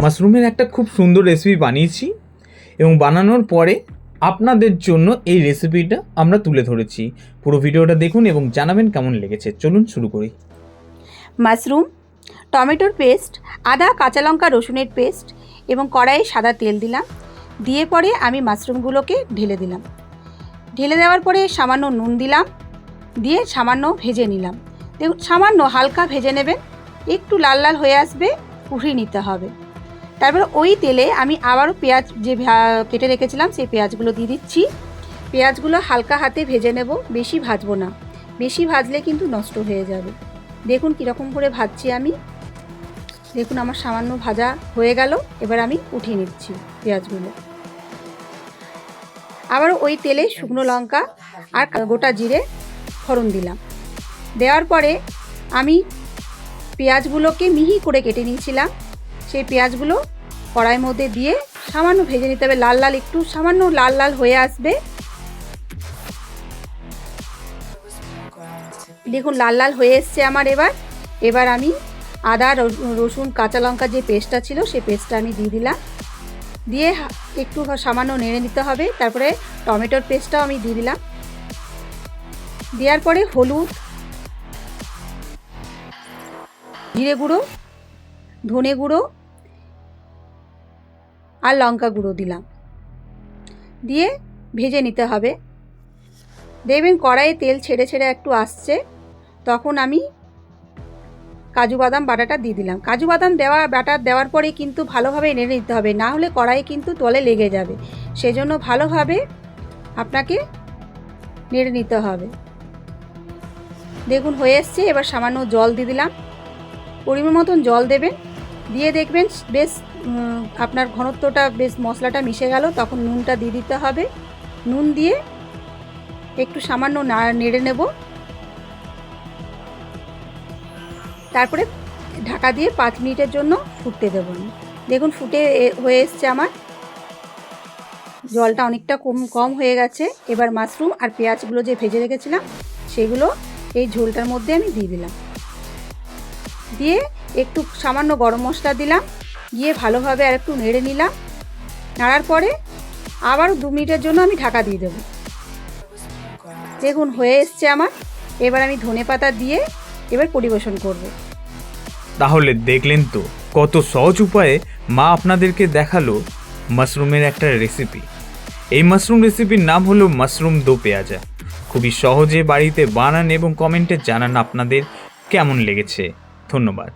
মাশরুমের একটা খুব সুন্দর রেসিপি বানিয়েছি এবং বানানোর পরে আপনাদের জন্য এই রেসিপিটা আমরা তুলে ধরেছি। পুরো ভিডিওটা দেখুন এবং জানাবেন কেমন লেগেছে। চলুন শুরু করি। মাশরুম, টমেটোর পেস্ট, আদা, কাঁচা লঙ্কা, রসুনের পেস্ট এবং কড়াইয়ে সাদা তেল দিলাম। দিয়ে পরে আমি মাশরুমগুলোকে ঢেলে দিলাম। ঢেলে দেওয়ার পরে সামান্য নুন দিলাম, দিয়ে সামান্য ভেজে নিলাম। দেখুন, সামান্য হালকা ভেজে নেবেন, একটু লাল লাল হয়ে আসবে, উঠিয়ে নিতে হবে। তারপর ওই তেলে আমি আবারও পেঁয়াজ যে কেটে রেখেছিলাম সেই পেঁয়াজগুলো দিয়ে দিচ্ছি। পেঁয়াজগুলো হালকা হাতে ভেজে নেব, বেশি ভাজবো না, বেশি ভাজলে কিন্তু নষ্ট হয়ে যাবে। দেখুন কীরকম করে ভাজছি আমি। দেখুন আমার সামান্য ভাজা হয়ে গেল, এবার আমি উঠিয়ে নিচ্ছি পেঁয়াজগুলো। আবার ওই তেলে শুকনো লঙ্কা আর গোটা জিরে ফোড়ন দিলাম। দেওয়ার পরে আমি পেঁয়াজগুলোকে মিহি করে কেটে নিয়েছিলাম, সেই পেঁয়াজগুলো কড়াইয়ের মধ্যে দিয়ে সামান্য ভেজে নিতে হবে, লাল লাল, একটু সামান্য লাল লাল হয়ে আসবে। দেখুন লাল লাল হয়ে এসছে আমার। এবার আমি আদা, রসুন, কাঁচা লঙ্কা যে পেস্টটা ছিল সেই পেস্টটা আমি দিয়ে দিলাম। দিয়ে একটু সামান্য নেড়ে নিতে হবে। তারপরে টমেটোর পেস্টটাও আমি দিয়ে দিলাম। দেওয়ার পরে হলুদ, জিরে গুঁড়ো, ধনে গুঁড়ো আর লঙ্কা গুঁড়ো দিলাম। দিয়ে ভেজে নিতে হবে। দেখবেন কড়াইয়ে তেল ছেড়ে ছেড়ে একটু আসছে, তখন আমি কাজু বাদাম বাটাটা দিয়ে দিলাম। কাজু বাদাম বাটা দেওয়ার পরে কিন্তু ভালোভাবে নেড়ে নিতে হবে, না হলে কড়াইয়ে কিন্তু তলে লেগে যাবে। সেজন্য ভালোভাবে আপনাকে নেড়ে নিতে হবে। দেখুন হয়ে এসছে। এবার সামান্য জল দিয়ে দিলাম, পরিমাণ মতন জল দেবেন। দিয়ে দেখবেন বেশ আপনার ঘনত্বটা বেশ মশলাটা মিশে গেল, তখন নুনটা দিয়ে দিতে হবে। নুন দিয়ে একটু সামান্য নেড়ে নেব। তারপরে ঢাকা দিয়ে 5 মিনিটের জন্য ফুটতে দেব। দেখুন ফুটে হয়ে এসছে আমার, জলটা অনেকটা কম হয়ে গেছে। এবার মাশরুম আর পেঁয়াজগুলো যে ভেজে রেখেছিলাম সেগুলো এই ঝোলটার মধ্যে আমি দিয়ে দিলাম। দিয়ে একটু সামান্য গরম মশলা দিলাম, দিয়ে ভালোভাবে আর একটু নেড়ে নিলাম। নাড়ার পরে আবার 2 মিনিটের জন্য আমি ঢাকা দিয়ে দেব। দেখুন হয়ে এসছে আমার। এবার আমি ধনেপাতা দিয়ে এবার পরিবেশন করব। তাহলে দেখলেন তো কত সহজ উপায়ে মা আপনাদেরকে দেখালো মাশরুমের একটা রেসিপি। এই মাশরুম রেসিপির নাম হলো মাশরুম দো পেঁয়াজা। খুবই সহজে বাড়িতে বানান এবং কমেন্টে জানান আপনাদের কেমন লেগেছে। ধন্যবাদ।